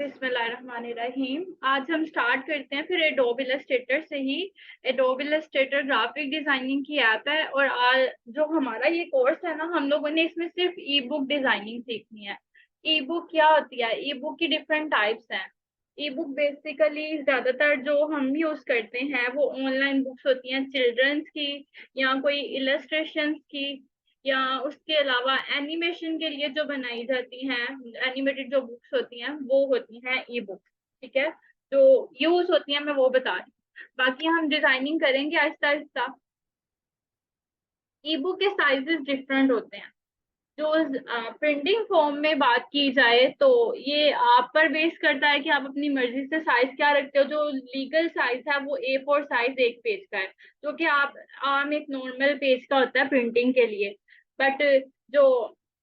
बिस्मिल्लाहिर्रहमानिर्रहीम। आज हम स्टार्ट करते हैं फिर एडोब इलस्ट्रेटर से ही। एडोब इलस्ट्रेटर ग्राफिक डिजाइनिंग की ऐप है और आज जो हमारा ये कोर्स है ना, हम लोगों ने इसमें सिर्फ ई बुक डिजाइनिंग सीखनी है। ई बुक क्या होती है? ई बुक की डिफरेंट टाइप्स हैं। ई बुक बेसिकली ज्यादातर जो हम यूज करते हैं वो ऑनलाइन बुक्स होती हैं, चिल्ड्रंस की या कोई इलस्ट्रेशन की, या उसके अलावा एनिमेशन के लिए जो बनाई जाती हैं, एनिमेटेड जो बुक्स होती हैं वो होती हैं ई बुक्स। ठीक है, जो यूज होती हैं मैं वो बता रही हूँ, बाकी हम डिजाइनिंग करेंगे आहिस्ता आहिस्ता। ई बुक के साइजेस डिफरेंट होते हैं। जो प्रिंटिंग फॉर्म में बात की जाए तो ये आप पर बेस करता है कि आप अपनी मर्जी से साइज क्या रखते हो। जो लीगल साइज है वो A4 साइज एक पेज का है, जो कि आप आम एक नॉर्मल पेज का होता है प्रिंटिंग के लिए। बट जो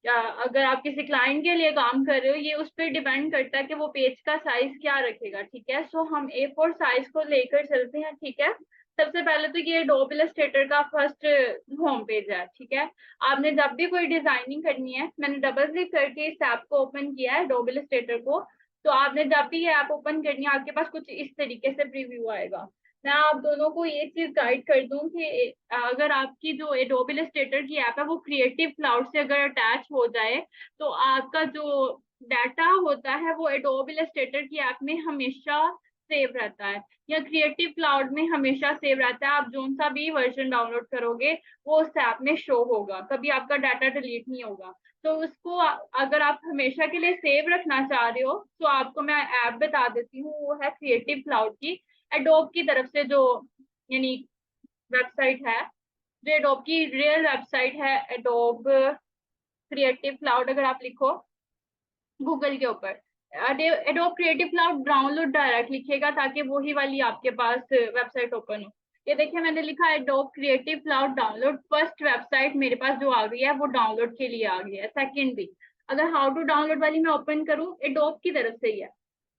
अगर आप किसी क्लाइंट के लिए काम कर रहे हो, ये उस पर डिपेंड करता है कि वो पेज का साइज क्या रखेगा। ठीक है, सो हम A4 साइज को लेकर चलते हैं। ठीक है, सबसे पहले तो ये एडोब इलस्ट्रेटर का फर्स्ट होम पेज है। ठीक है, आपने जब भी कोई डिजाइनिंग करनी है, मैंने डबल क्लिक करके इस ऐप को ओपन किया है एडोब इलस्ट्रेटर को, तो आपने जब भी ये ऐप ओपन करनी है आपके पास कुछ इस तरीके से प्रीव्यू आएगा। मैं आप दोनों को ये चीज गाइड कर दूं कि अगर आपकी जो एडोब इलस्ट्रेटर की ऐप है वो क्रिएटिव क्लाउड से अगर अटैच हो जाए तो आपका जो डाटा होता है वो एडोब इलस्ट्रेटर की ऐप में हमेशा सेव रहता है, या क्रिएटिव क्लाउड में हमेशा सेव रहता है। आप जो सा भी वर्जन डाउनलोड करोगे वो उस ऐप में शो होगा, कभी आपका डाटा डिलीट नहीं होगा। तो उसको अगर आप हमेशा के लिए सेव रखना चाह रहे हो तो आपको मैं ऐप बता देती हूँ, वो है क्रिएटिव क्लाउड की, एडोब की तरफ से जो यानी वेबसाइट है, जो एडोब की रियल वेबसाइट है एडोब क्रिएटिव क्लाउड। अगर आप लिखो गूगल के ऊपर adobe creative cloud download direct लिखिएगा ताकि वही वाली आपके पास वेबसाइट ओपन हो। ये देखिए मैंने लिखा है adobe creative cloud download. First website मेरे पास जो आ गई है वो डाउनलोड के लिए आ गई है। सेकंड भी अगर हाउ टू डाउनलोड वाली मैं ओपन करूँ, एडोब की तरफ से ही है।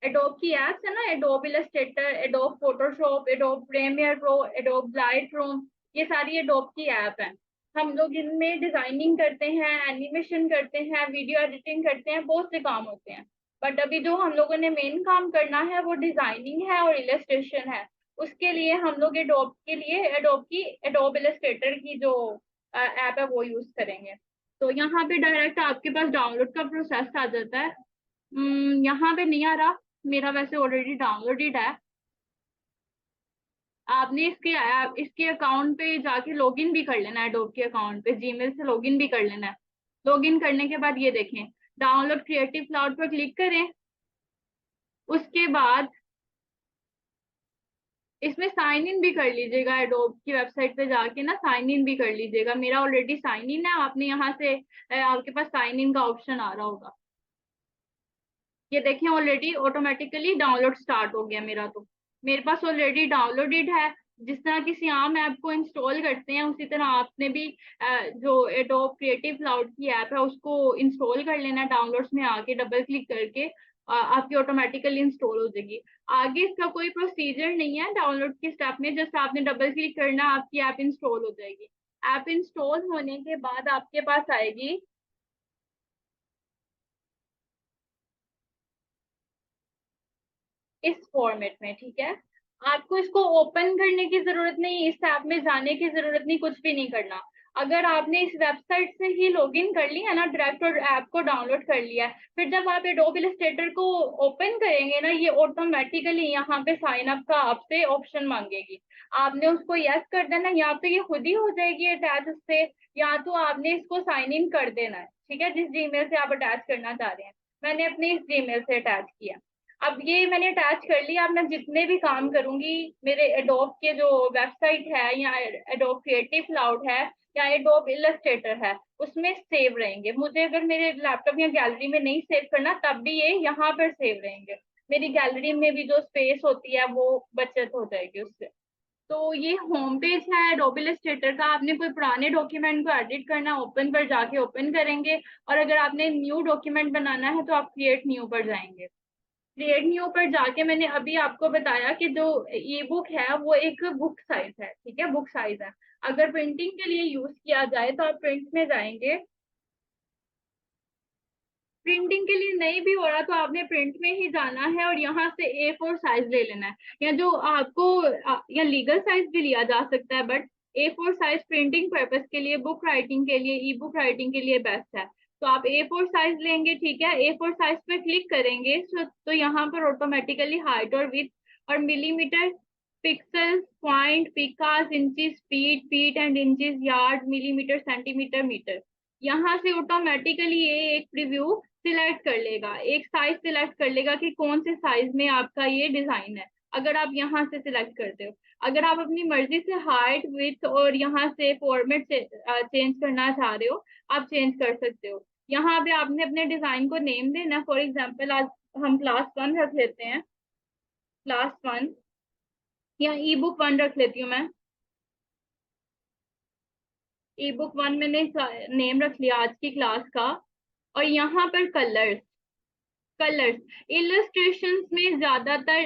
एडोब की एप्स है ना, Adobe Illustrator, Adobe Photoshop, Adobe Premiere Pro, Adobe Lightroom, ये सारी एडोब की ऐप है। हम लोग इनमें डिजाइनिंग करते हैं, एनिमेशन करते हैं, वीडियो एडिटिंग करते हैं, बहुत से काम होते हैं। बट अभी जो हम लोगों ने मेन काम करना है वो डिजाइनिंग है और इलस्ट्रेशन है। उसके लिए हम लोग एडोब के लिए एडोब की एडोब इलस्ट्रेटर की जो ऐप है वो यूज करेंगे। तो यहाँ पे डायरेक्ट आपके पास डाउनलोड का प्रोसेस आ जाता है। यहाँ पे नहीं आ रहा, मेरा वैसे ऑलरेडी डाउनलोडेड है। आपने इसके अकाउंट पे जाके लॉगिन भी कर लेना है, एडोब के अकाउंट पे जीमेल से लॉगिन भी कर लेना है। लॉगिन करने के बाद ये देखें, डाउनलोड क्रिएटिव क्लाउड पर क्लिक करें। उसके बाद इसमें साइन इन भी कर लीजिएगा, एडोब की वेबसाइट पे जाके ना साइन इन भी कर लीजिएगा। मेरा ऑलरेडी साइन इन है, आपने यहाँ से आपके पास साइन इन का ऑप्शन आ रहा होगा। ये देखें ऑलरेडी ऑटोमेटिकली डाउनलोड स्टार्ट हो गया मेरा, तो मेरे पास ऑलरेडी डाउनलोडेड है। जिस तरह किसी आम ऐप को इंस्टॉल करते हैं उसी तरह आपने भी जो एडोब क्रिएटिव क्लाउड की ऐप है उसको इंस्टॉल कर लेना है। डाउनलोड्स में आके डबल क्लिक करके आपकी ऑटोमेटिकली इंस्टॉल हो जाएगी। आगे इसका कोई प्रोसीजर नहीं है डाउनलोड के स्टेप में, जस्ट आपने डबल क्लिक करना, आपकी ऐप इंस्टॉल हो जाएगी। ऐप इंस्टॉल होने के बाद आपके पास आएगी इस फॉर्मेट में। ठीक है, आपको इसको ओपन करने की जरूरत नहीं, इस ऐप में जाने की जरूरत नहीं, कुछ भी नहीं करना। अगर आपने इस वेबसाइट से ही लॉगिन कर लिया ना डायरेक्ट और ऐप को डाउनलोड कर लिया है, फिर जब आप एडोब इलस्ट्रेटर को ओपन करेंगे ना, ये ऑटोमेटिकली यहाँ पे साइन अप का आपसे ऑप्शन मांगेगी। आपने उसको यस कर देना, या तो ये खुद ही हो जाएगी अटैच उससे, या तो आपने इसको साइन इन कर देना है। ठीक है, जिस जीमेल से आप अटैच करना चाह रहे हैं, मैंने अपने इस जीमेल से अटैच किया। अब ये मैंने अटैच कर लिया। अब मैं जितने भी काम करूंगी मेरे एडोब के जो वेबसाइट है या एडोब क्रिएटिव क्लाउड है या एडोब इलस्ट्रेटर है उसमें सेव रहेंगे। मुझे अगर मेरे लैपटॉप या गैलरी में नहीं सेव करना तब भी ये यहाँ पर सेव रहेंगे। मेरी गैलरी में भी जो स्पेस होती है वो बचत हो जाएगी उससे। तो ये होम पेज है एडोब इलस्ट्रेटर का। आपने कोई पुराने डॉक्यूमेंट को एडिट करना, ओपन पर जाके ओपन करेंगे, और अगर आपने न्यू डॉक्यूमेंट बनाना है तो आप क्रिएट न्यू पर जाएंगे। क्रिएट न्यू पर जाके मैंने अभी आपको बताया कि जो ई बुक है वो एक बुक साइज है। ठीक है, बुक साइज है। अगर प्रिंटिंग के लिए यूज किया जाए तो आप प्रिंट में जाएंगे, प्रिंटिंग के लिए नहीं भी हो रहा तो आपने प्रिंट में ही जाना है और यहाँ से A4 साइज ले लेना है, या जो आपको या लीगल साइज भी लिया जा सकता है, but A4 size printing purpose के लिए, बुक राइटिंग के लिए, ई बुक राइटिंग के लिए बेस्ट है। तो आप A4 साइज लेंगे, ठीक है। A4 साइज पे क्लिक करेंगे तो यहाँ पर ऑटोमेटिकली हाइट और विड्थ और millimetre, pixels, point, picas, inches, feet, feet and inches, yard, millimetre, centimetre, metre, यहाँ से ऑटोमेटिकली ये एक प्रीव्यू सिलेक्ट कर लेगा, एक साइज सिलेक्ट कर लेगा कि कौन से साइज में आपका ये डिजाइन है। अगर आप यहाँ से सिलेक्ट करते हो, अगर आप अपनी मर्जी से हाइट, विड्थ और यहाँ से फॉर्मेट से चेंज करना चाह रहे हो, आप चेंज कर सकते हो। यहाँ पे आपने अपने डिजाइन को नेम देना। फॉर एग्जाम्पल आज हम क्लास 1 रख लेते हैं, क्लास 1, या ई बुक 1 रख लेती हूँ मैं। ई बुक 1 मैंने नेम रख लिया आज की क्लास का। और यहाँ पर कलर्स, इलस्ट्रेशंस में ज्यादातर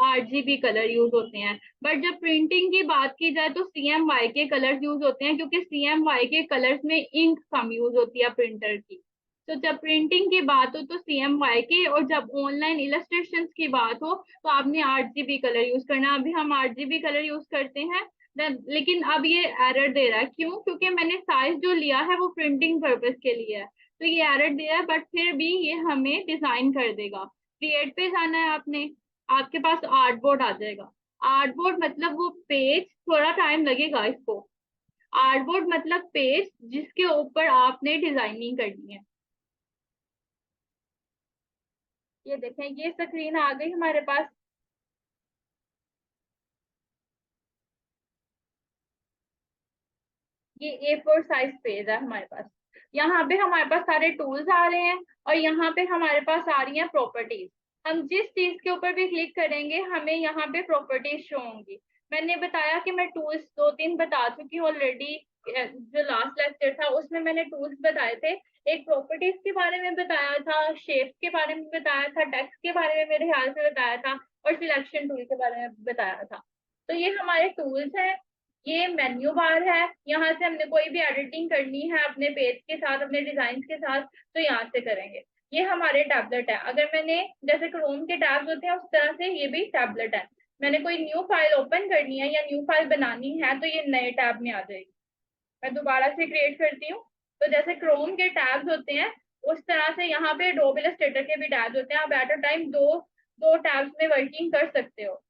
RGB कलर यूज होते हैं, बट जब प्रिंटिंग की बात की जाए तो CMYK कलर्स यूज होते हैं, क्योंकि CMYK कलर्स में इंक कम यूज होती है प्रिंटर की। तो जब प्रिंटिंग की बात हो तो CMYK, और जब ऑनलाइन इलस्ट्रेशंस की बात हो तो आपने RGB कलर यूज करना है। अभी हम RGB कलर यूज करते हैं। लेकिन अब ये एरर दे रहा है, क्यों? क्योंकि मैंने साइज जो लिया है वो प्रिंटिंग पर्पज के लिए है, तो ये एरर दिया है, बट फिर भी ये हमें डिजाइन कर देगा। क्रिएट पे जाना है आपने, आपके पास आर्टबोर्ड आ जाएगा। आर्टबोर्ड मतलब वो पेज, थोड़ा टाइम लगेगा इसको। आर्टबोर्ड मतलब पेज जिसके ऊपर आपने डिजाइनिंग करनी है। ये देखें, ये स्क्रीन आ गई हमारे पास। ये A4 साइज पेज है हमारे पास। यहाँ पे हमारे पास सारे टूल्स आ रहे हैं, और यहाँ पे हमारे पास आ रही हैं प्रॉपर्टीज। हम जिस चीज के ऊपर भी क्लिक करेंगे हमें यहाँ पे प्रॉपर्टीज शो होंगी। मैंने बताया कि मैं टूल्स 2-3 बता चुकी हूँ ऑलरेडी। जो लास्ट लेक्चर था उसमें मैंने टूल्स बताए थे। एक प्रॉपर्टीज के बारे में बताया था, शेप्स के बारे में बताया था, टेक्स्ट के बारे में मेरे ख्याल से बताया था, और सिलेक्शन टूल के बारे में बताया था। तो ये हमारे टूल्स हैं। ये मेन्यू बार है, यहाँ से हमने कोई भी एडिटिंग करनी है अपने पेज के साथ, अपने डिजाइन के साथ, तो यहाँ से करेंगे। ये हमारे टैबलेट है। अगर मैंने जैसे क्रोम के टैब्स होते हैं उस तरह से ये भी टैबलेट है। मैंने कोई न्यू फाइल ओपन करनी है या न्यू फाइल बनानी है तो ये नए टैब में आ जाएगी। मैं दोबारा से क्रिएट करती हूँ। तो जैसे क्रोम के टैब्स होते हैं उस तरह से यहाँ पे एडोबे इलस्ट्रेटर के भी टैब्स होते हैं। आप एट अ टाइम दो दो टैब्स में वर्किंग कर सकते हो।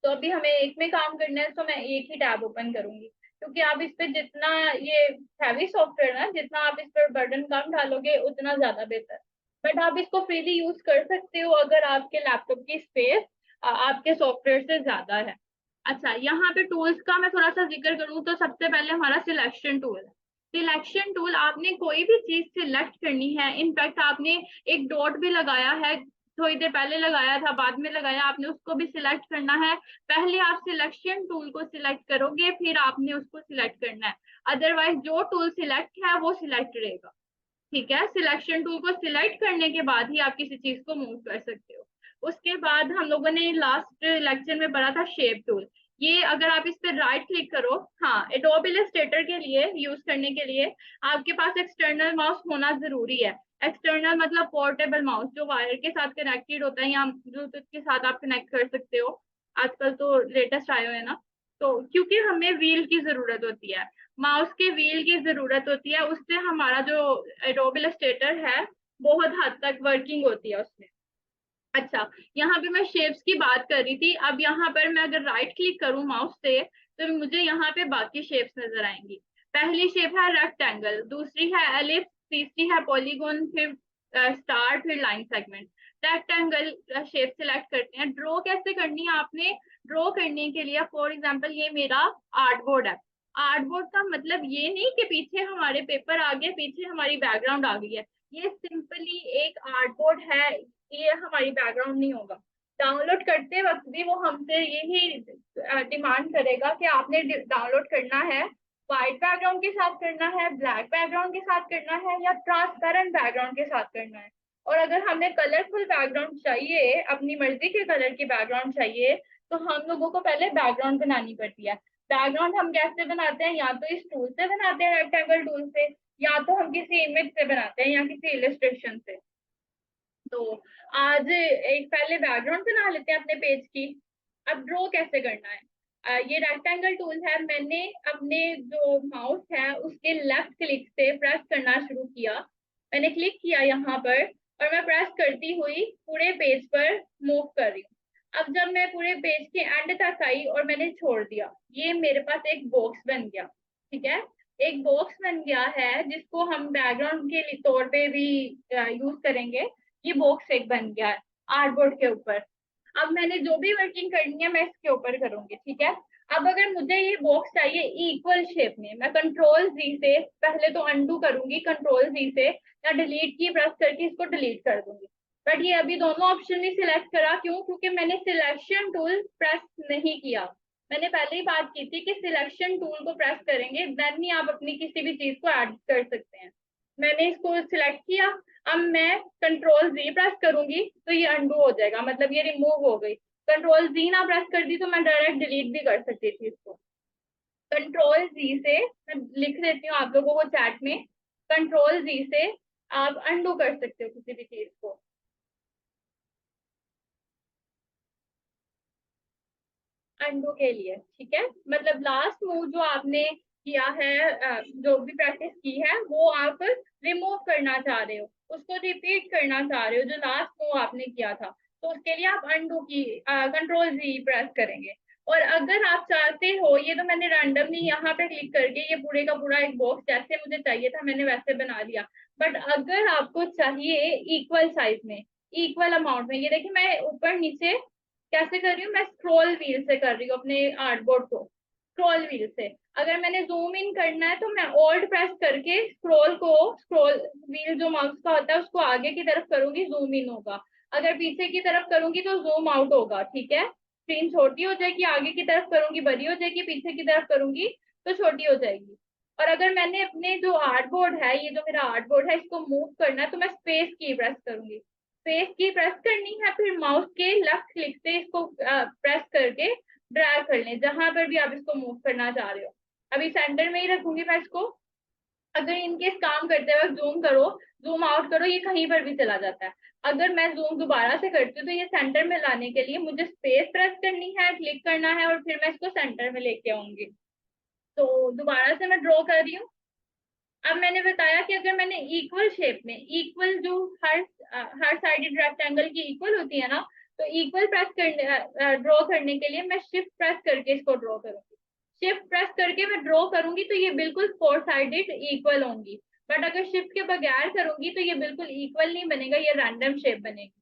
तो अभी हमें एक में काम करना है, तो मैं एक ही टैब ओपन करूंगी, क्योंकि आप इस पे जितना ये हैवी सॉफ्टवेयर है, जितना आप इस पर बर्डन कम डालोगे उतना ज्यादा बेहतर। बट आप इसको फ्रीली यूज कर सकते हो अगर आपके लैपटॉप की स्पेस आपके सॉफ्टवेयर से ज्यादा है। अच्छा, यहाँ पे टूल्स का मैं थोड़ा सा जिक्र करूँ तो सबसे पहले हमारा सिलेक्शन टूल है। सिलेक्शन टूल, आपने कोई भी चीज सिलेक्ट करनी है, इनफैक्ट आपने एक डॉट भी लगाया है, थोड़ी देर पहले लगाया था, बाद में लगाया, आपने उसको भी सिलेक्ट करना है। पहले आप सिलेक्शन टूल को सिलेक्ट करोगे, फिर आपने उसको सिलेक्ट करना है। अदरवाइज जो टूल सिलेक्ट है वो सिलेक्ट रहेगा। ठीक है, सिलेक्शन टूल को सिलेक्ट करने के बाद ही आप किसी चीज को मूव कर सकते हो। उसके बाद हम लोगों ने लास्ट लेक्चर में पढ़ा था शेप टूल। ये अगर आप इस पर राइट क्लिक करो, हाँ, एडोबे इलस्ट्रेटर के लिए यूज करने के लिए आपके पास एक्सटर्नल माउस होना जरूरी है। एक्सटर्नल मतलब पोर्टेबल माउस, जो वायर के साथ कनेक्टेड होता है या ब्लूटूथ के साथ आप कनेक्ट कर सकते हो। आजकल तो लेटेस्ट आए हुए हैं ना। तो क्योंकि हमें व्हील की जरूरत होती है, माउस के व्हील की जरूरत होती है, उससे हमारा जो एडोबे इलस्ट्रेटर है बहुत हद तक वर्किंग होती है उसमें। अच्छा, यहाँ पे मैं शेप्स की बात कर रही थी। अब यहाँ पर मैं अगर राइट क्लिक करूँ माउस से तो मुझे यहाँ पे बाकी शेप्स नजर आएंगी। पहली शेप है रेक्टेंगल, दूसरी है एलिप्स, तीसरी है पॉलीगॉन, फिर स्टार, फिर line segment. Rectangle shape select करते हैं। ड्रॉ कैसे करनी है आपने? ड्रॉ करने के लिए फॉर एग्जाम्पल ये मेरा आर्टबोर्ड है। आर्टबोर्ड का मतलब ये नहीं कि पीछे हमारे पेपर आ गए, पीछे हमारी बैकग्राउंड आ गई है। ये सिंपली एक आर्टबोर्ड है, ये हमारी बैकग्राउंड नहीं होगा। डाउनलोड करते वक्त भी वो हमसे यही डिमांड करेगा कि आपने डाउनलोड करना है व्हाइट बैकग्राउंड के साथ करना है, ब्लैक बैकग्राउंड के साथ करना है, या ट्रांसपेरेंट बैकग्राउंड के साथ करना है। और अगर हमें कलरफुल बैकग्राउंड चाहिए, अपनी मर्जी के कलर की बैकग्राउंड चाहिए, तो हम लोगों को पहले बैकग्राउंड बनानी पड़ती है। बैकग्राउंड हम कैसे बनाते हैं? या तो इस टूल से बनाते हैं, रेक्टेंगल टूल से, या तो हम किसी इमेज से बनाते हैं या किसी इलस्ट्रेशन से। तो आज एक पहले बैकग्राउंड बना लेते हैं अपने पेज की। अब ड्रॉ कैसे करना है? ये रेक्टेंगल टूल है, मैंने अपने जो माउस है उसके लेफ्ट क्लिक से प्रेस करना शुरू किया। मैंने क्लिक किया यहाँ पर और मैं प्रेस करती हुई पूरे पेज पर मूव कर रही हूँ। अब जब मैं पूरे पेज के एंड तक आई और मैंने छोड़ दिया, ये मेरे पास एक बॉक्स बन गया। ठीक है, एक बॉक्स बन गया है जिसको हम बैकग्राउंड के तौर पे भी यूज करेंगे। ये बॉक्स एक बन गया है आर्टबोर्ड के ऊपर। अब मैंने जो भी वर्किंग करनी है मैं इसके ऊपर करूंगी। ठीक है, अब अगर मुझे ये बॉक्स चाहिए इक्वल शेप में, मैं कंट्रोल जी से पहले तो अनडू करूंगी, कंट्रोल जी से या डिलीट की प्रेस करके इसको डिलीट कर दूंगी। बट ये अभी दोनों ऑप्शन नहीं सिलेक्ट करा, क्यों? क्योंकि मैंने सिलेक्शन टूल प्रेस नहीं किया। मैंने पहले ही बात की थी कि सिलेक्शन टूल को प्रेस करेंगे देन ही आप अपनी किसी भी चीज को ऐड कर सकते हैं। मैंने इसको सिलेक्ट किया। अब मैं कंट्रोल जी प्रेस करूंगी तो ये अंडू हो जाएगा, मतलब ये रिमूव हो गई। कंट्रोल जी ना प्रेस कर दी तो मैं डायरेक्ट डिलीट भी कर सकती थी इसको। कंट्रोल जी से मैं लिख देती हूँ आप लोगों को चैट में, कंट्रोल जी से आप अंडू कर सकते हो किसी भी चीज को। अंडू के लिए ठीक है, मतलब लास्ट मूव जो आपने किया है, जो भी प्रैक्टिस की है वो आप रिमूव करना चाह रहे हो, उसको रिपीट करना चाह रहे हो जो लास्ट मूव आपने किया था, तो उसके लिए आप अंडू की कंट्रोल जी प्रेस करेंगे। और अगर आप चाहते हो, ये तो मैंने रैंडमली यहाँ पे क्लिक करके ये पूरे का पूरा एक बॉक्स जैसे मुझे चाहिए था मैंने वैसे बना लिया। बट अगर आपको चाहिए इक्वल साइज में, इक्वल अमाउंट में, ये देखिए मैं ऊपर नीचे कैसे कर रही हूँ, मैं स्क्रॉल व्हील से कर रही हूँ अपने आर्टबोर्ड को, स्क्रॉल व्हील से। अगर मैंने जूम इन करना है तो मैं ऑल्ट प्रेस करके स्क्रॉल व्हील जो माउस का होता है उसको आगे की तरफ करूंगी, जूम इन होगा। अगर पीछे की तरफ करूंगी तो जूम आउट होगा। ठीक है, स्क्रीन छोटी हो जाएगी, आगे की तरफ करूंगी बड़ी हो जाएगी, पीछे की तरफ करूंगी तो छोटी हो जाएगी। और अगर मैंने अपने जो आर्टबोर्ड है, ये जो मेरा आर्टबोर्ड है, इसको मूव करना है तो मैं स्पेस की प्रेस करूंगी। स्पेस की प्रेस करनी है, फिर माउस के लेफ्ट क्लिक से इसको प्रेस करके ड्रैग कर लें जहां पर भी आप इसको मूव करना चाह रहे हो। अभी सेंटर में ही रखूंगी मैं इसको। अगर इनकेस काम करते वक्त जूम करो, जूम आउट करो, ये कहीं पर भी चला जाता है। अगर मैं जूम दोबारा से करती हूँ तो ये सेंटर में लाने के लिए मुझे स्पेस प्रेस करनी है, क्लिक करना है और फिर मैं इसको सेंटर में लेके आऊंगी। तो दोबारा से मैं ड्रॉ कर रही हूँ। अब मैंने बताया कि अगर मैंने इक्वल शेप में, इक्वल जो हर साइडेड रेक्टेंगल की इक्वल होती है ना, तो इक्वल प्रेस करने ड्रॉ करने के लिए मैं शिफ्ट प्रेस करके इसको ड्रॉ करूंगी। शिफ्ट प्रेस करके मैं ड्रॉ करूंगी तो ये बिल्कुल फोर साइडेड इक्वल होंगी। बट अगर शिफ्ट के बगैर करूंगी तो ये बिल्कुल इक्वल नहीं बनेगा, ये रैंडम शेप बनेगी।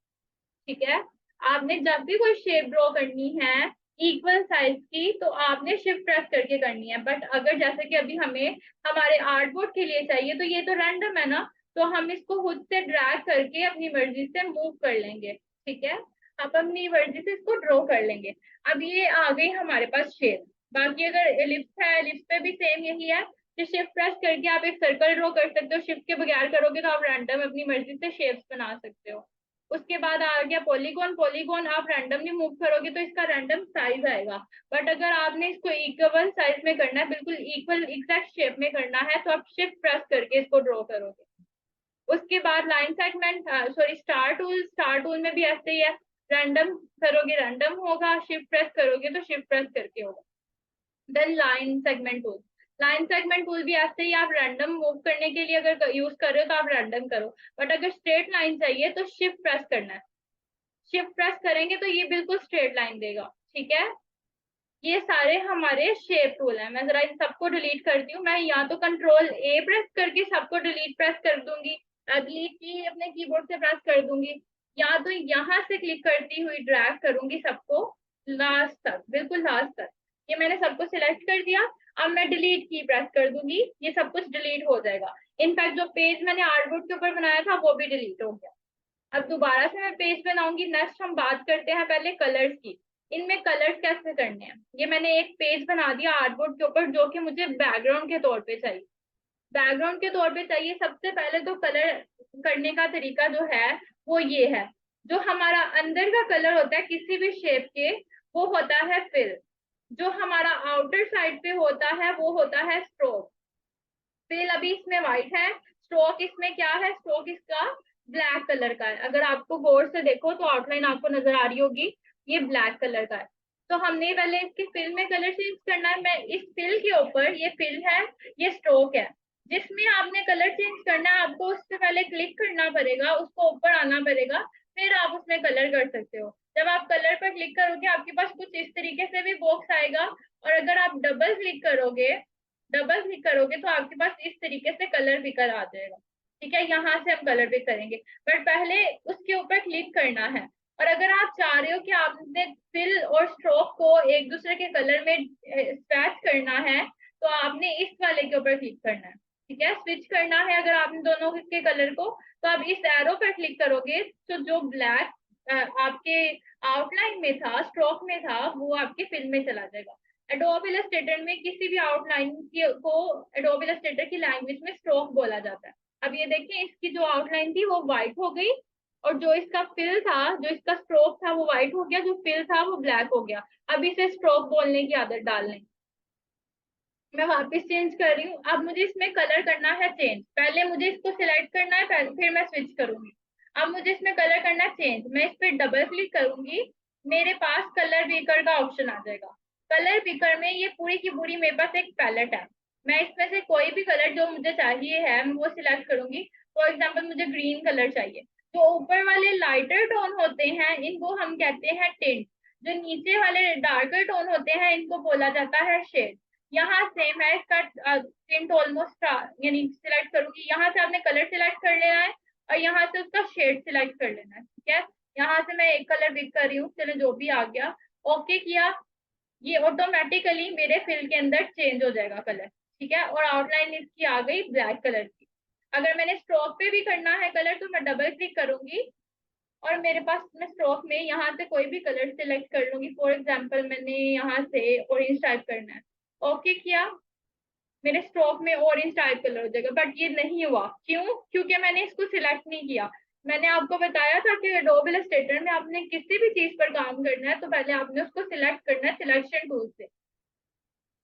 ठीक है, आपने जब भी कोई शेप ड्रॉ करनी है इक्वल साइज की तो आपने शिफ्ट प्रेस करके करनी है। बट अगर जैसे कि अभी हमें हमारे आर्टबोर्ड के लिए चाहिए तो ये तो रैंडम है ना, तो हम इसको खुद से ड्रैग करके अपनी मर्जी से मूव कर लेंगे। ठीक है, आप अपनी मर्जी से इसको ड्रॉ कर लेंगे। अब ये आ गई हमारे पास शेप। बाकी अगर एलिप्स है, एलिप्स पे भी सेम यही है कि शिफ्ट प्रेस करके आप एक सर्कल ड्रॉ कर सकते हो, शिफ्ट के बगैर करोगे तो आप रैंडम अपनी मर्जी से शेप्स बना सकते हो। उसके बाद आ गया पॉलीगॉन। पॉलीगॉन आप रैंडमली मूव करोगे तो इसका रैंडम साइज आएगा। बट अगर आपने इसको इक्वल साइज में करना है, बिल्कुल इक्वल एग्जैक्ट शेप में करना है, तो आप शिफ्ट प्रेस करके इसको ड्रॉ करोगे। उसके बाद line segment, sorry star tool, star tool में भी ऐसे ही है, रैंडम करोगे रैंडम होगा, शिफ्ट प्रेस करोगे तो शिफ्ट प्रेस करके होगा। Then line segment tool, line segment tool भी ऐसे ही, आप रैंडम मूव करने के लिए अगर यूज कर रहे हो तो आप रैंडम करो। बट अगर स्ट्रेट लाइन चाहिए तो शिफ्ट प्रेस करना है। शिफ्ट प्रेस करेंगे तो ये बिल्कुल स्ट्रेट लाइन देगा। ठीक है, ये सारे हमारे शेप टूल है। मैं जरा इन सबको डिलीट करती हूँ। मैं या तो कंट्रोल ए प्रेस करके सबको डिलीट प्रेस कर दूंगी, डिलीट की अपने कीबोर्ड से प्रेस कर दूंगी, या तो यहाँ से क्लिक करती हुई ड्रैग करूंगी सबको लास्ट तक, बिल्कुल लास्ट तक। ये मैंने सबको सिलेक्ट कर दिया। अब मैं डिलीट की प्रेस कर दूंगी, ये सब कुछ डिलीट हो जाएगा। इनफैक्ट जो पेज मैंने आर्टबोर्ड के ऊपर बनाया था वो भी डिलीट हो गया। अब दोबारा से मैं पेज बनाऊंगी। नेक्स्ट हम बात करते हैं पहले कलर्स की। इनमें कलर्स कैसे करने हैं, ये मैंने एक पेज बना दिया आर्टबोर्ड के ऊपर जो कि मुझे बैकग्राउंड के तौर पे चाहिए। बैकग्राउंड के तौर पे चाहिए, सबसे पहले तो कलर करने का तरीका जो है वो ये है। जो हमारा अंदर का कलर होता है किसी भी शेप के, वो होता है फिल। जो हमारा आउटर साइड पे होता है वो होता है स्ट्रोक। फिल अभी इसमें व्हाइट है, स्ट्रोक इसमें क्या है, स्ट्रोक इसका ब्लैक कलर का है। अगर आपको गौर से देखो तो आउटलाइन आपको नजर आ रही होगी, ये ब्लैक कलर का है। तो हमने पहले इसके फिल में कलर चेंज करना है। मैं इस फिल के ऊपर, ये फिल है, ये स्ट्रोक है, जिसमें आपने कलर चेंज करना है, आपको उससे पहले क्लिक करना पड़ेगा, उसको ऊपर आना पड़ेगा, फिर आप उसमें कलर कर सकते हो। जब आप कलर पर क्लिक करोगे आपके पास कुछ इस तरीके से भी बॉक्स आएगा, और अगर आप डबल क्लिक करोगे तो आपके पास इस तरीके से कलर पिकर आ जाएगा। ठीक है, यहाँ से हम कलर पिक करेंगे, बट पहले उसके ऊपर क्लिक करना है। और अगर आप चाह रहे हो कि आपने फिल और स्ट्रोक को एक दूसरे के कलर में स्वैच करना है, तो आपने इस वाले के ऊपर क्लिक करना है। ठीक है, स्विच करना है अगर आपने दोनों के कलर को, तो आप इस एरो पर क्लिक करोगे तो जो ब्लैक आपके आउटलाइन में था, स्ट्रोक में था, वो आपके फिल में चला जाएगा। एडोब इलस्ट्रेटर में किसी भी आउटलाइन को एडोब इलस्ट्रेटर की लैंग्वेज में स्ट्रोक बोला जाता है। अब ये देखिए, इसकी जो आउटलाइन थी वो व्हाइट हो गई, और जो इसका फिल था, जो इसका स्ट्रोक था वो व्हाइट हो गया, जो फिल था वो ब्लैक हो गया। अब इसे स्ट्रोक बोलने की आदत डाल लें। मैं वापस चेंज कर रही हूँ। अब मुझे इसमें कलर करना है चेंज। पहले मुझे इसको सिलेक्ट करना है, पहले फिर मैं स्विच करूंगी। अब मुझे इसमें कलर करना है चेंज, मैं इस पर डबल क्लिक करूंगी, मेरे पास कलर पिकर का ऑप्शन आ जाएगा। कलर पिकर में ये पूरी की पूरी मेरे पास एक पैलेट है। मैं इसमें से कोई भी कलर जो मुझे चाहिए है मैं वो सिलेक्ट करूंगी। फॉर एग्जाम्पल मुझे ग्रीन कलर चाहिए। जो ऊपर वाले लाइटर टोन होते हैं इनको हम कहते हैं टिंट, जो नीचे वाले डार्कर टोन होते हैं इनको बोला जाता है शेड। यहाँ से मैं इसका टिंट ऑलमोस्ट यानी सिलेक्ट करूंगी। यहाँ से आपने कलर सिलेक्ट कर लेना है, और यहाँ से उसका शेड सिलेक्ट कर लेना है। ठीक है, यहाँ से मैं एक कलर पिक कर रही हूँ, चलो जो भी आ गया, ओके किया, ये ऑटोमेटिकली मेरे फिल के अंदर चेंज हो जाएगा कलर। ठीक है, और आउटलाइन इसकी आ गई ब्लैक कलर की। अगर मैंने स्ट्रोक पे भी करना है कलर तो मैं डबल क्लिक करूंगी, और मेरे पास मैं स्ट्रोक में यहाँ से कोई भी कलर सिलेक्ट कर लूंगी। फॉर एग्जाम्पल मैंने यहाँ से ऑरेंज टाइप करना है, ओके किया, मेरे स्ट्रोक में ऑरेंज टाइप कलर हो जाएगा। बट ये नहीं हुआ, क्यों? क्योंकि मैंने इसको सिलेक्ट नहीं किया। मैंने आपको बताया था कि एडोब इलस्ट्रेटर में आपने किसी भी चीज पर काम करना है तो पहले आपने उसको सिलेक्ट करना है सिलेक्शन टूल से।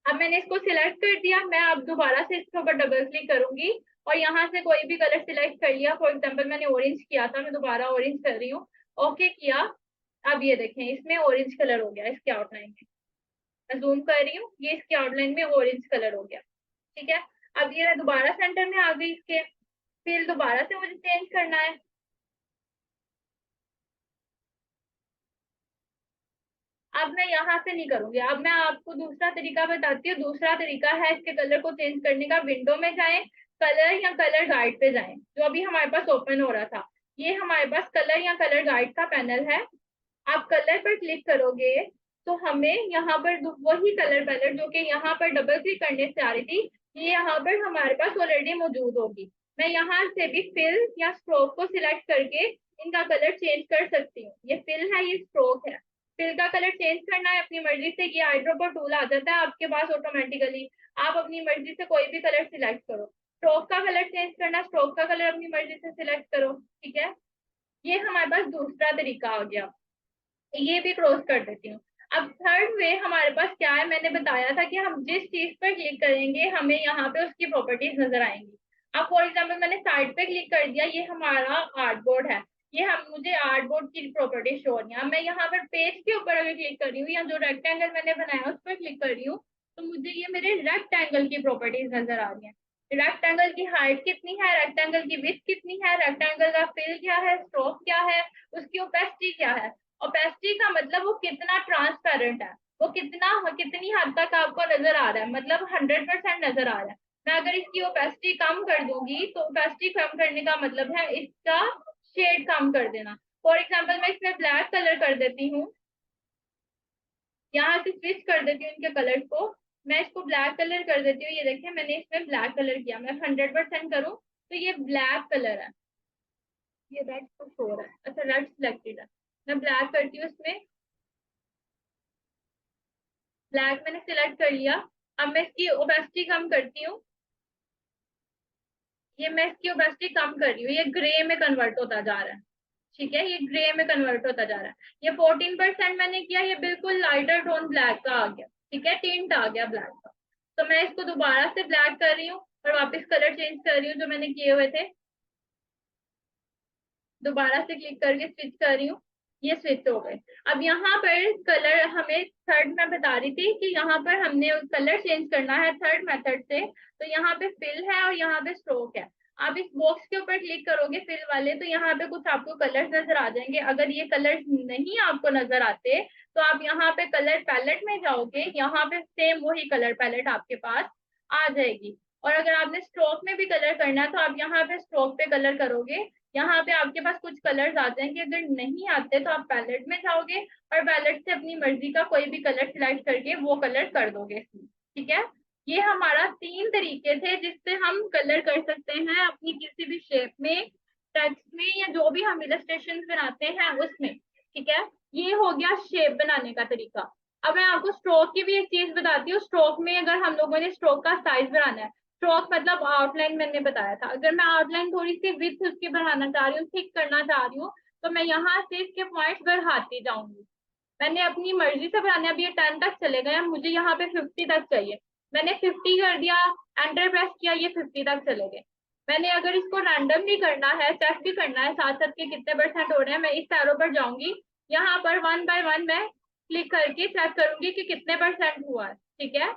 अब मैंने इसको सिलेक्ट कर दिया, मैं अब दोबारा से इसके ऊपर डबल क्लिक करूंगी, और यहाँ से कोई भी कलर सिलेक्ट कर लिया। फॉर एग्जाम्पल मैंने ऑरेंज किया था, मैं दोबारा ऑरेंज कर रही हूँ, ओके किया। अब ये देखें, इसमें ऑरेंज कलर हो गया इसके आउटलाइन में। मैं जूम कर रही हूँ, ये इसके आउटलाइन में ऑरेंज कलर हो गया। ठीक है, अब ये दोबारा सेंटर में आ गई इसके, फिर दोबारा से मुझे चेंज करना है। अब मैं यहाँ से नहीं करूंगी, अब मैं आपको दूसरा तरीका बताती हूँ। दूसरा तरीका है इसके कलर को चेंज करने का। विंडो में जाएं, कलर या कलर गाइड पे जाएं, जो अभी हमारे पास ओपन हो रहा था। ये हमारे पास कलर या कलर गाइड का पैनल है। आप कलर पर क्लिक करोगे तो हमें यहाँ पर वही कलर पैलेट जो कि यहाँ पर डबल क्लिक करने से आ रही थी, ये यहाँ पर हमारे पास ऑलरेडी मौजूद होगी। मैं यहाँ से भी फिल या स्ट्रोक को सिलेक्ट करके इनका कलर चेंज कर सकती हूँ। ये फिल है, ये स्ट्रोक है। फिल का कलर चेंज करना है अपनी मर्जी से, ये आईड्रॉपर टूल आ जाता है आपके पास ऑटोमेटिकली। आप अपनी मर्जी से कोई भी कलर सिलेक्ट करो। स्ट्रोक का कलर चेंज करना, स्ट्रोक का कलर अपनी मर्जी से सिलेक्ट करो। ठीक है, ये हमारे पास दूसरा तरीका आ गया, ये भी क्रॉस कर देती हूँ। अब थर्ड वे हमारे पास क्या है, मैंने बताया था कि हम जिस चीज पर क्लिक करेंगे हमें यहाँ पे उसकी प्रॉपर्टीज नजर आएंगी। अब फॉर एग्जाम्पल मैंने साइड पे क्लिक कर दिया, ये हमारा आर्टबोर्ड है, ये हम मुझे आर्टबोर्ड की प्रॉपर्टीज शो हो रही है। अब मैं यहाँ पर पेज के ऊपर अगर क्लिक कर रही हूँ या जो रेक्टेंगल मैंने बनाया उस पर क्लिक कर रही हूँ, तो मुझे ये मेरे रेक्टेंगल की प्रॉपर्टीज नजर आ रही है। रेक्टेंगल की हाइट कितनी है, रेक्टेंगल की विड्थ कितनी है, रेक्टेंगल का फिल क्या है, स्ट्रोक क्या है, उसकी ओपेसिटी क्या है। ओपेसिटी का मतलब वो कितना ट्रांसपेरेंट है, वो कितनी हद तक आपको नजर आ रहा है, मतलब 100% नजर आ रहा है। मैं अगर इसकी ओपेसिटी कम कर दूंगी तो ओपेसिटी कम करने का मतलब है इसका शेड कम कर देना। फॉर एग्जाम्पल मैं इसमें ब्लैक कलर कर देती हूँ, यहाँ से स्विच कर देती हूँ इनके कलर को। मैं इसको ब्लैक कलर कर देती हूँ, ये देखिए मैंने इसमें ब्लैक कलर किया। मैं 100% करूँ तो ये ब्लैक कलर है, ये रेड तो शो रहा है, अच्छा रेड सिलेक्टेड है। मैं ब्लैक करती हूँ इसमें, ब्लैक मैंने सिलेक्ट कर लिया। अब मैं इसकी ओपेसिटी कम करती हूँ, ये मैं इसकी ओपेसिटी कम कर रही हूँ, ये ग्रे में कन्वर्ट होता जा रहा है। ठीक है, ये ग्रे में कन्वर्ट होता जा रहा है। ये 14% मैंने किया, ये बिल्कुल लाइटर टोन ब्लैक का आ गया। ठीक है, टिंट आ गया ब्लैक का। तो मैं इसको दोबारा से ब्लैक कर रही हूँ, और वापस कलर चेंज कर रही हूँ जो मैंने किए हुए थे, दोबारा से क्लिक करके स्विच कर रही हूँ, ये स्विच हो गए। अब यहाँ पर कलर हमें थर्ड में बता रही थी कि यहाँ पर हमने कलर चेंज करना है थर्ड मेथड से। तो यहाँ पे फिल है और यहाँ पे स्ट्रोक है। आप इस बॉक्स के ऊपर क्लिक करोगे फिल वाले, तो यहाँ पे कुछ आपको कलर्स नजर आ जाएंगे। अगर ये कलर्स नहीं आपको नजर आते तो आप यहाँ पे कलर पैलेट में जाओगे, यहाँ पे सेम वही कलर पैलेट आपके पास आ जाएगी। और अगर आपने स्ट्रोक में भी कलर करना है तो आप यहाँ पे स्ट्रोक पे कलर करोगे, यहाँ पे आपके पास कुछ कलर्स आ जाएंगे। अगर नहीं आते तो आप पैलेट में जाओगे और पैलेट से अपनी मर्जी का कोई भी कलर सिलेक्ट करके वो कलर कर दोगे इसमें। ठीक है, ये हमारा 3 तरीके थे जिससे हम कलर कर सकते हैं अपनी किसी भी शेप में, टेक्स्ट में, या जो भी हम इलस्ट्रेशन बनाते हैं उसमें। ठीक है, ये हो गया शेप बनाने का तरीका। अब मैं आपको स्ट्रोक की भी एक चीज बताती हूँ। स्ट्रोक में अगर हम लोगों ने स्ट्रोक का साइज बनाना है, स्ट्रोक मतलब आउटलाइन मैंने बताया था, अगर मैं आउटलाइन थोड़ी सी विड्थ उसकी बढ़ाना चाह रही हूँ, थिक करना चाह रही हूँ, तो मैं यहाँ से इसके पॉइंट्स बढ़ाती जाऊंगी। मैंने अपनी मर्जी से बनाने, अब ये 10 तक चले गए, मुझे यहाँ पे 50 तक चाहिए, मैंने 50 कर दिया, एंटर प्रेस किया, ये 50 तक चले गए। मैंने अगर इसको रैंडमली करना है, चेक भी करना है साथ साथ के कितने परसेंट हो रहे हैं, मैं इस एरो पर जाऊंगी, यहाँ पर 1 बाय 1 मैं क्लिक करके चेक करूंगी कि कितने परसेंट हुआ है। ठीक है,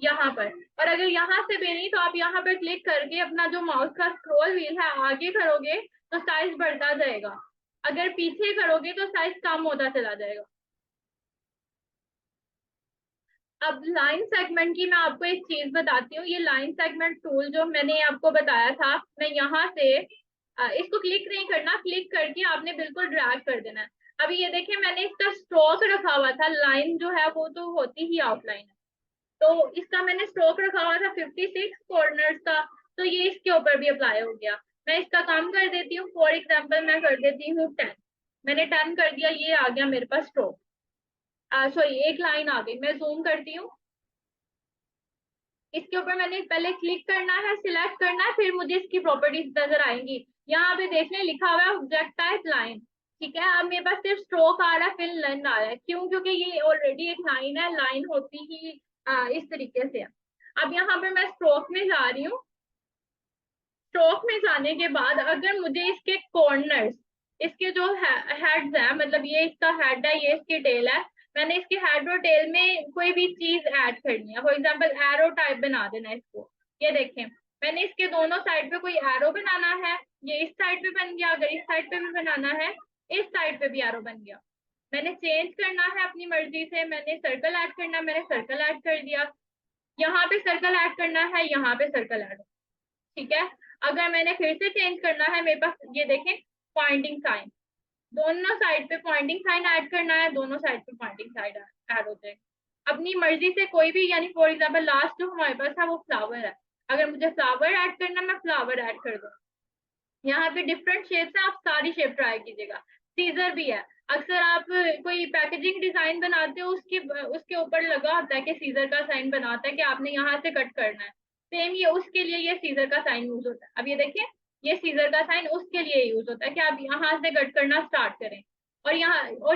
यहाँ पर। और अगर यहाँ से भी नहीं तो आप यहाँ पर क्लिक करके अपना जो माउस का स्क्रॉल व्हील है आगे करोगे तो साइज बढ़ता जाएगा, अगर पीछे करोगे तो साइज कम होता चला जाएगा। अब लाइन सेगमेंट की मैं आपको एक चीज बताती हूँ। ये लाइन सेगमेंट टूल जो मैंने आपको बताया था, मैं यहाँ से इसको क्लिक नहीं करना, क्लिक करके आपने बिल्कुल ड्रैग कर देना है। अभी ये देखिए मैंने इसका स्ट्रोक रखा हुआ था, लाइन जो है वो तो होती ही आउटलाइन है, तो इसका मैंने स्ट्रोक रखा हुआ था 56 कॉर्नर्स का, तो ये इसके ऊपर भी अप्लाई हो गया। मैं इसका काम कर देती हूँ, फॉर एग्जाम्पल मैं कर देती हूँ 10, मैंने 10 कर दिया, ये आ गया मेरे पास स्ट्रोक, सॉरी एक लाइन आ गई। मैं जूम करती हूँ, इसके ऊपर मैंने पहले क्लिक करना है, सिलेक्ट करना है, फिर मुझे इसकी प्रॉपर्टीज नजर आएंगी। यहाँ पे देखने लिखा हुआ है ऑब्जेक्ट टाइप लाइन। ठीक है, अब मेरे पास सिर्फ स्ट्रोक आ रहा है, फिर लाइन आ रहा है, क्यों? क्योंकि ये ऑलरेडी एक लाइन है, लाइन होती ही इस तरीके से है। अब यहाँ पे मैं स्ट्रोक में जा रही हूँ, स्ट्रोक में जाने के बाद अगर मुझे इसके कॉर्नर्स, इसके जो हेड्स है, मतलब ये इसका हेड है, ये इसकी टेल है, मैंने इसके हेड और टेल में कोई भी चीज ऐड करनी है, फॉर एग्जांपल एरो टाइप बना देना है इसको। ये देखें, मैंने इसके दोनों साइड पे कोई एरो बनाना है, ये इस साइड पे बन गया, अगर इस साइड पे भी बनाना है, इस साइड पे भी एरो बन गया। मैंने चेंज करना है अपनी मर्जी से, मैंने सर्कल ऐड करना, मैंने सर्कल ऐड कर दिया, यहाँ पे सर्कल ऐड करना है, यहाँ पे सर्कल ऐड। ठीक है, अगर मैंने फिर से चेंज करना है, मेरे पास ये देखें पॉइंटिंग साइन, दोनों साइड पे पॉइंटिंग साइन ऐड करना है, दोनों साइड पे पॉइंटिंग साइन ऐड हो जाएगा अपनी मर्जी से कोई भी। यानी फॉर एग्जाम्पल लास्ट जो हमारे पास है वो फ्लावर है, अगर मुझे फ्लावर ऐड करना मैं फ्लावर ऐड कर दूँ। यहाँ पे डिफरेंट शेप्स है, आप सारी शेप ट्राई कीजिएगा। सीजर भी है, अक्सर आप कोई पैकेजिंग डिजाइन बनाते हो उसके उसके ऊपर लगा होता है कि सीजर का साइन बनाता है कि आपने यहाँ से कट करना है, सेम ये उसके लिए ये सीजर का साइन यूज होता है। अब ये देखिए, ये सीजर का साइन उसके लिए यूज होता है कि आप यहाँ से कट करना स्टार्ट करें। और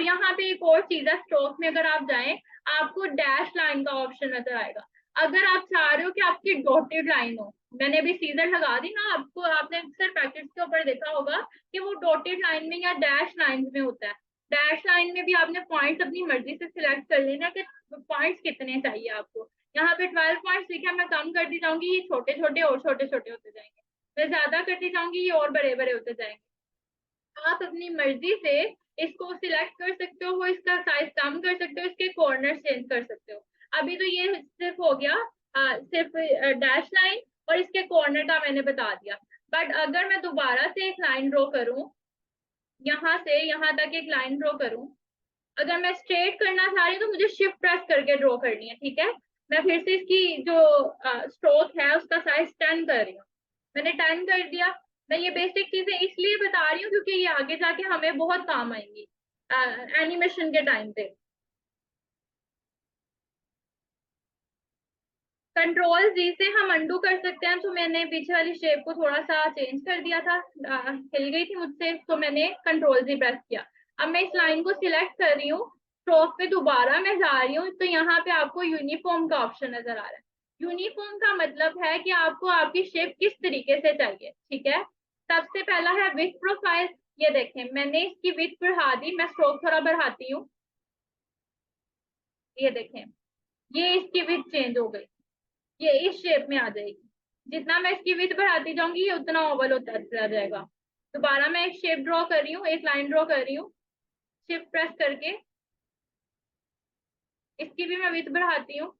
यहाँ पे एक और चीज है, स्ट्रोक में अगर आप जाएं आपको डैश लाइन का ऑप्शन नजर आएगा। अगर आप चाह रहे हो कि आपकी डॉटेड लाइन हो, मैंने अभी सीजर लगा दी ना आपको, आपने अक्सर पैकेट्स के ऊपर देखा होगा कि वो डॉटेड लाइन में या डैश लाइन में होता है। डैश लाइन में भी आपने पॉइंट्स अपनी मर्जी से सिलेक्ट कर लेना कि पॉइंट्स कितने चाहिए आपको। यहाँ पे 12 पॉइंट्स लिखा, मैं कम करती जाऊंगी, ये छोटे छोटे और छोटे छोटे होते जाएंगे, मैं ज्यादा करती जाऊंगी, ये और बड़े बड़े होते जाएंगे। आप अपनी मर्जी से इसको सिलेक्ट कर सकते हो, वो इसका साइज कम कर सकते हो, इसके कॉर्नर चेंज कर सकते हो। अभी तो ये सिर्फ हो गया सिर्फ डैश लाइन, और इसके कॉर्नर का मैंने बता दिया। बट अगर मैं दोबारा से एक लाइन ड्रॉ करूं, यहाँ से यहाँ तक एक लाइन ड्रॉ करूं, अगर मैं स्ट्रेट करना चाह रही हूँ तो मुझे शिफ्ट प्रेस करके ड्रॉ करनी है। ठीक है, मैं फिर से इसकी जो स्ट्रोक है उसका साइज 10 कर रही हूँ, मैंने 10 कर दिया। मैं ये बेसिक चीजें इसलिए बता रही हूँ क्योंकि ये आगे जाके हमें बहुत काम आएंगी एनिमेशन के टाइम पे। कंट्रोल जी से हम अंडू कर सकते हैं, तो मैंने पीछे वाली शेप को थोड़ा सा चेंज कर दिया था, हिल गई थी मुझसे, तो मैंने कंट्रोल जी प्रेस किया। अब मैं इस लाइन को सिलेक्ट कर रही हूँ, स्ट्रोक पे दोबारा मैं जा रही हूँ, तो यहाँ पे आपको यूनिफॉर्म का ऑप्शन नजर आ रहा है। यूनिफॉर्म का मतलब है कि आपको आपकी शेप किस तरीके से चाहिए, ठीक है। सबसे पहला है विड्थ प्रोफाइल। ये देखें, मैंने इसकी विड्थ बढ़ा दी, मैं स्ट्रोक थोड़ा बढ़ाती हूँ। ये देखें, ये इसकी विड्थ चेंज हो गई, ये इस शेप में आ जाएगी। जितना मैं इसकी विड्थ बढ़ाती जाऊंगी ये उतना ओवल होता चला जाएगा। दोबारा मैं एक शेप ड्रॉ कर रही हूँ, एक लाइन ड्रॉ कर रही हूँ, शिफ्ट प्रेस करके इसकी भी मैं विड्थ बढ़ाती हूँ।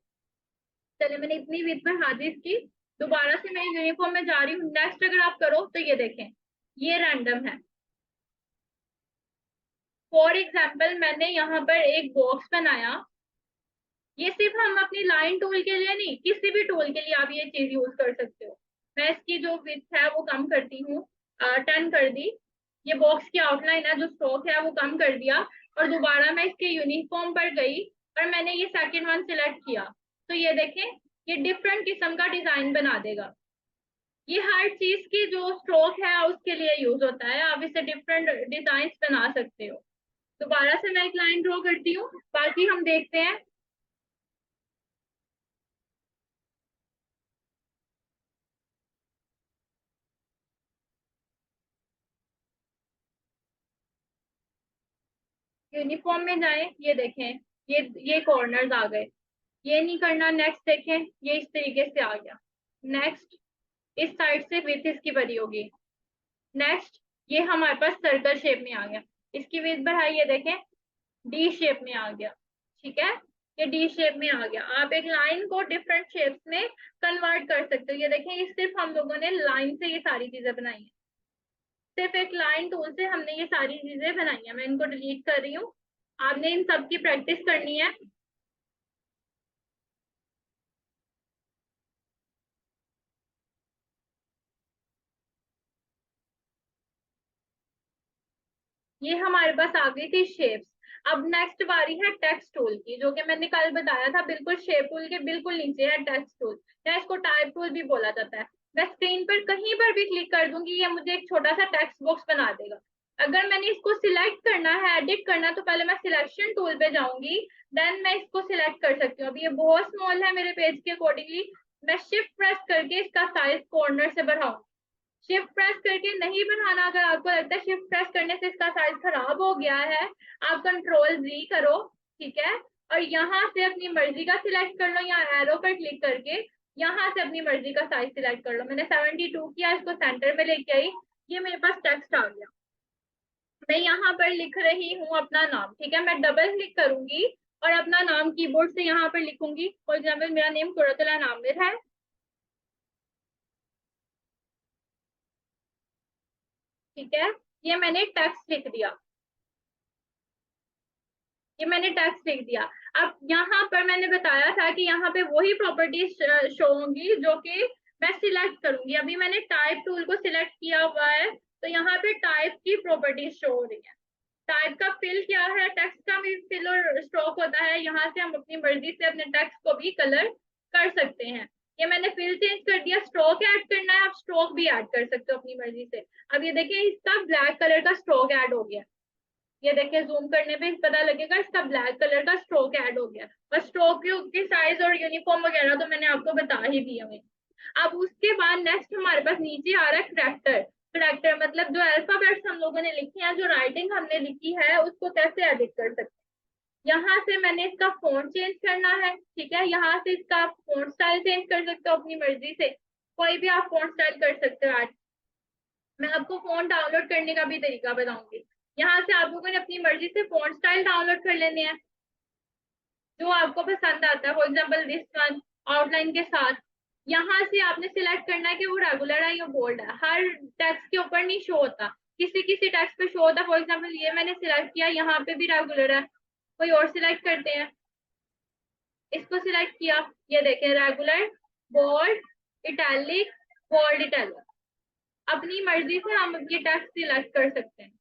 चले, मैंने इतनी विड्थ बढ़ा दी इसकी। दोबारा से मैं यूनिफॉर्म में जा रही हूँ। नेक्स्ट अगर आप करो तो ये देखें, ये रैंडम है। फॉर एग्जाम्पल मैंने यहाँ पर एक बॉक्स बनाया। ये सिर्फ हम अपनी लाइन टूल के लिए नहीं, किसी भी टूल के लिए आप ये चीज यूज कर सकते हो। मैं इसकी जो विड्थ है वो कम करती हूँ, 10 कर दी। ये बॉक्स की आउटलाइन है, जो स्ट्रोक है वो कम कर दिया। और दोबारा मैं इसके यूनिफॉर्म पर गई और मैंने ये सेकंड वन सिलेक्ट किया। तो ये देखें, ये डिफरेंट किस्म का डिजाइन बना देगा। ये हर चीज की जो स्ट्रोक है उसके लिए यूज होता है, आप इसे डिफरेंट डिजाइन बना सकते हो। दोबारा से मैं एक लाइन ड्रॉ करती हूँ, बाकी हम देखते हैं। यूनिफॉर्म में जाएं, ये देखें, ये कॉर्नर्स आ गए। ये नहीं करना, नेक्स्ट देखें, ये इस तरीके से आ गया। नेक्स्ट, इस साइड से विड्थ इसकी बड़ी होगी। नेक्स्ट, ये हमारे पास सर्कल शेप में आ गया। इसकी विड्थ बढ़ाई, ये देखें, डी शेप में आ गया, ठीक है। ये डी शेप में आ गया। आप एक लाइन को डिफरेंट शेप्स में कन्वर्ट कर सकते हो। ये देखें, ये सिर्फ हम लोगों ने लाइन से ये सारी चीजें बनाई है। सिर्फ एक लाइन टूल से हमने ये सारी चीजें बनाई है। मैं इनको डिलीट कर रही हूँ। आपने इन सब की प्रैक्टिस करनी है। ये हमारे पास आ गई थी शेप्स। अब नेक्स्ट बारी है टेक्स्ट टूल की, जो कि मैंने कल बताया था, बिल्कुल शेप टूल के बिल्कुल नीचे है टेक्स्ट टूल, या इसको टाइप टूल भी बोला जाता है। मैं स्क्रीन पर कहीं पर भी क्लिक कर दूंगी, ये मुझे एक छोटा सा टेक्स्ट बॉक्स बना देगा। अगर मैंने इसको सिलेक्ट करना है, एडिट करना, तो पहले मैं सिलेक्शन टूल पे जाऊंगी, देन मैं इसको सिलेक्ट कर सकती हूँ। अभी ये बहुत स्मॉल है मेरे पेज के अकॉर्डिंगली। मैं शिफ्ट प्रेस करके इसका साइज कॉर्नर से बढ़ाऊंगी। शिफ्ट प्रेस करके नहीं बनाना। अगर आपको लगता है शिफ्ट प्रेस करने से इसका साइज खराब हो गया है, आप कंट्रोल Z करो, ठीक है। और यहाँ से अपनी मर्जी का सिलेक्ट कर लो, या एरो पर क्लिक करके यहाँ से अपनी मर्जी का साइज सिलेक्ट कर लो। मैंने 72 किया, इसको सेंटर में लेके आई। ये मेरे पास टेक्स्ट आ गया। मैं यहाँ पर लिख रही हूँ अपना नाम, ठीक है। मैं डबल क्लिक करूंगी और अपना नाम कीबोर्ड से यहाँ पर लिखूंगी। फॉर एग्जाम्पल मेरा नेम कुरतुल आमिर है, ठीक है। ये मैंने टेक्स्ट लिख दिया, ये मैंने टेक्स्ट लिख दिया। अब यहाँ पर मैंने बताया था कि यहाँ पे वही प्रॉपर्टीज शो होंगी जो कि मैं सिलेक्ट करूंगी। अभी मैंने टाइप टूल को सिलेक्ट किया हुआ है, तो यहाँ पे टाइप की प्रॉपर्टीज शो हो रही है। टाइप का फिल क्या है, टेक्स्ट का भी फिल और स्ट्रोक होता है। यहाँ से हम अपनी मर्जी से अपने टेक्स्ट को भी कलर कर सकते हैं। ये मैंने फिल चेंज कर दिया, स्ट्रोक ऐड करना है, आप स्ट्रोक भी ऐड कर सकते हो अपनी मर्जी से। अब ये देखिए, इसका ब्लैक कलर का स्ट्रोक ऐड हो गया। ये देखिए, जूम करने पे पता लगेगा इसका ब्लैक कलर का स्ट्रोक ऐड हो गया। और स्ट्रोक की साइज और यूनिफॉर्म वगैरह तो मैंने आपको बता ही दिया है। अब उसके बाद नेक्स्ट हमारे पास नीचे आ रहा है करेक्टर। करेक्टर मतलब जो अल्फाबेट्स हम लोगों ने लिखे हैं, जो राइटिंग हमने लिखी है, उसको कैसे एडिट कर सकते हैं। यहाँ से मैंने इसका फॉन्ट चेंज करना है, ठीक है। यहाँ से इसका फॉन्ट स्टाइल चेंज कर सकते हो अपनी मर्जी से, कोई भी आप फॉन्ट स्टाइल कर सकते हो। मैं आपको फोन डाउनलोड करने का भी तरीका बताऊंगी। यहाँ से आप लोगों ने अपनी मर्जी से फोन स्टाइल डाउनलोड कर लेने हैं, जो आपको पसंद आता है। For example this one, outline के साथ। यहाँ से आपने सिलेक्ट करना है कि वो रेगुलर है या बोल्ड है। हर टेक्स्ट के ऊपर नहीं शो होता, किसी किसी टेक्स्ट पे शो होता है। फॉर एग्जाम्पल ये मैंने सिलेक्ट किया, यहाँ पे भी रेगुलर है। कोई और सिलेक्ट करते हैं, इसको सिलेक्ट किया, ये देखें, regular, bold, italic, bold, italic. अपनी मर्जी से हम ये टेक्स्ट सिलेक्ट कर सकते हैं।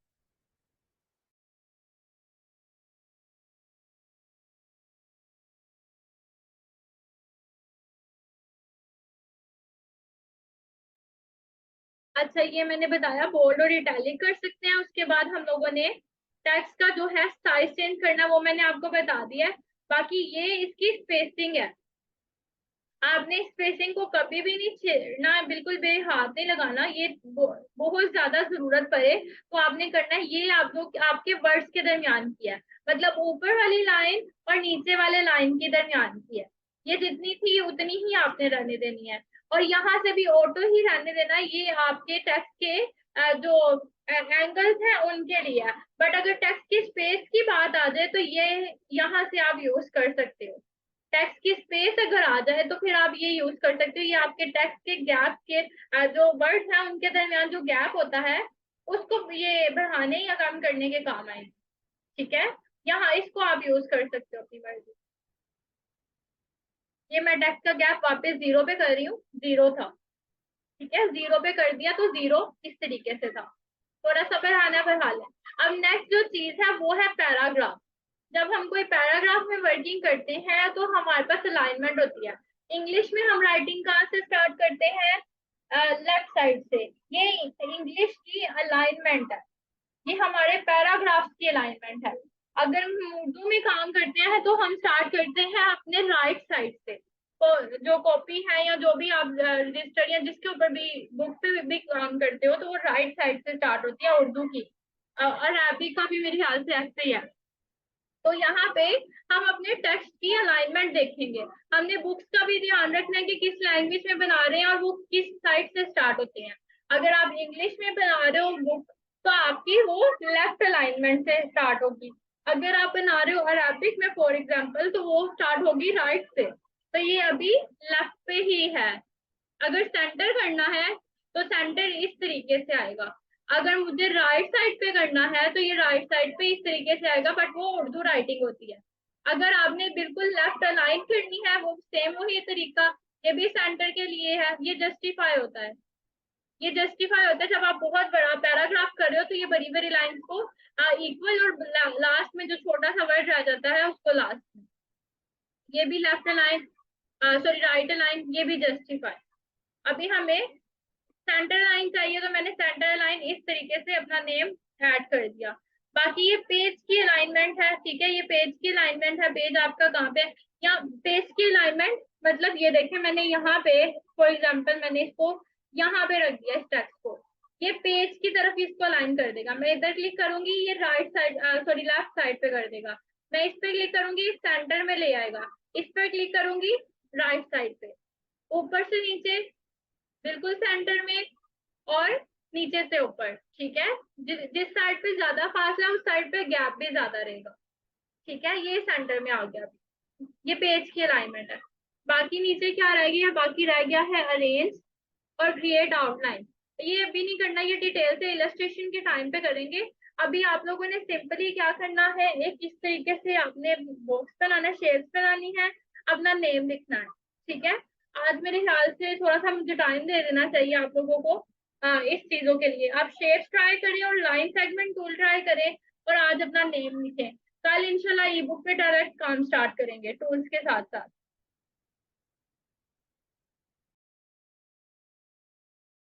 अच्छा, ये मैंने बताया बोल्ड और इटैलिक कर सकते हैं। उसके बाद हम लोगों ने टेक्स्ट का जो है साइज चेंज करना, वो मैंने आपको बता दिया है। बाकी ये इसकी स्पेसिंग है। आपने स्पेसिंग को कभी भी नहीं छेड़ना, बिल्कुल भी हाथ नहीं लगाना। ये बहुत ज्यादा जरूरत पड़े तो आपने करना है। ये आप लोग आपके वर्ड्स के दरमियान की है, मतलब ऊपर वाली लाइन और नीचे वाले लाइन के दरमियान की है। ये जितनी थी उतनी ही आपने रहने देनी है, और यहाँ से भी ऑटो ही रहने देना है। ये आपके टेक्स्ट के जो एंगल्स हैं उनके लिए है। बट अगर टेक्स्ट की स्पेस की बात आ जाए तो ये यहाँ से आप यूज कर सकते हो। टेक्स्ट की स्पेस अगर आ जाए तो फिर आप ये यूज कर सकते हो। ये आपके टेक्स्ट के गैप के जो वर्ड्स हैं उनके दरमियान जो गैप होता है उसको ये बढ़ाने या कम करने के काम आएगी। ठीक है, यहाँ इसको आप यूज कर सकते हो अपनी मर्जी। ये मैं टेक्स्ट का गैप वापस जीरो पे कर रही हूँ, जीरो था। ठीक है, जीरो पे कर दिया तो जीरो इस तरीके से था। थोड़ा सा बढ़ाना बढ़ा लें। अब नेक्स्ट जो चीज है वो है पैराग्राफ। जब हम कोई पैराग्राफ में वर्किंग करते हैं तो हमारे पास अलाइनमेंट होती है। इंग्लिश में हम राइटिंग कहाँ से स्टार्ट करते हैं? लेफ्ट साइड से। ये इंग्लिश की अलाइनमेंट है, ये हमारे पैराग्राफ्स की अलाइनमेंट है। अगर हम उर्दू में काम करते हैं तो हम स्टार्ट करते हैं अपने राइट साइड से। तो जो कॉपी है या जो भी आप रजिस्टर या जिसके ऊपर भी बुक पे भी काम करते हो तो वो राइट साइड से स्टार्ट होती है उर्दू की। और अरबी का भी मेरे ख्याल से ऐसे ही है। तो यहाँ पे हम अपने टेक्स्ट की अलाइनमेंट देखेंगे। हमने बुक्स का भी ध्यान रखना है कि किस लैंग्वेज में बना रहे हैं और वो किस साइड से स्टार्ट होते हैं। अगर आप इंग्लिश में बना रहे हो बुक तो आपकी वो लेफ्ट अलाइनमेंट से स्टार्ट होगी। अगर आप बना रहे हो अरबिक में फॉर एग्जाम्पल तो वो स्टार्ट होगी राइट से। तो ये अभी लेफ्ट पे ही है। अगर सेंटर करना है तो सेंटर इस तरीके से आएगा। अगर मुझे राइट साइड पे करना है तो ये राइट साइड पे इस तरीके से आएगा, बट वो उर्दू राइटिंग होती है। अगर आपने बिल्कुल लेफ्ट अलाइन करनी है वो सेम वही तरीका, ये भी सेंटर के लिए है। ये जस्टिफाई होता है, ये जस्टिफाई होता है जब आप बहुत बड़ा पैराग्राफ कर रहे हो तो ये बड़ी बड़ी लाइंस को इक्वल और लास्ट में जो छोटा सा वर्ड रह जाता है उसको लास्ट में। ये भी left align, sorry right align, ये भी जस्टिफाई। अभी हमें सेंटर लाइन चाहिए तो मैंने सेंटर लाइन इस तरीके से अपना नेम ऐड कर दिया। बाकी ये पेज की अलाइनमेंट है। ठीक है, ये पेज की अलाइनमेंट है। पेज आपका कहाँ पे? या पेज की अलाइनमेंट मतलब ये देखें मैंने यहाँ पे फॉर एग्जांपल मैंने इसको यहाँ पे रख दिया इस टेक्स्ट को। ये पेज की तरफ इसको अलाइन कर देगा। मैं इधर क्लिक करूंगी ये right side sorry left side पे कर देगा। मैं इस पे क्लिक करूंगी सेंटर में ले आएगा। इस पे क्लिक करूंगी राइट साइड पे, ऊपर से नीचे बिल्कुल सेंटर में, और नीचे से ऊपर। ठीक है, जिस साइड पे ज्यादा फासला है उस साइड पे गैप भी ज्यादा रहेगा। ठीक है, ये सेंटर में आ गया। ये पेज की अलाइनमेंट है। बाकी नीचे क्या रह गया? बाकी रह गया है अरेंज और क्रिएट आउटलाइन। ये अभी नहीं करना, ये डिटेल से इलस्ट्रेशन के टाइम पे करेंगे। अभी आप लोगों ने सिंपली क्या करना है, एक इस तरीके से आपने बॉक्स बनाना है, शेप्स बनानी है, अपना नेम लिखना है। ठीक है, आज मेरे ख्याल से थोड़ा सा मुझे टाइम दे देना चाहिए आप लोगों को इस चीजों के लिए। आप शेप्स ट्राई करें और लाइन सेगमेंट टूल ट्राई करें और आज अपना नेम लिखें। कल इंशाल्लाह ई बुक पे डायरेक्ट काम स्टार्ट करेंगे टूल्स के साथ साथ।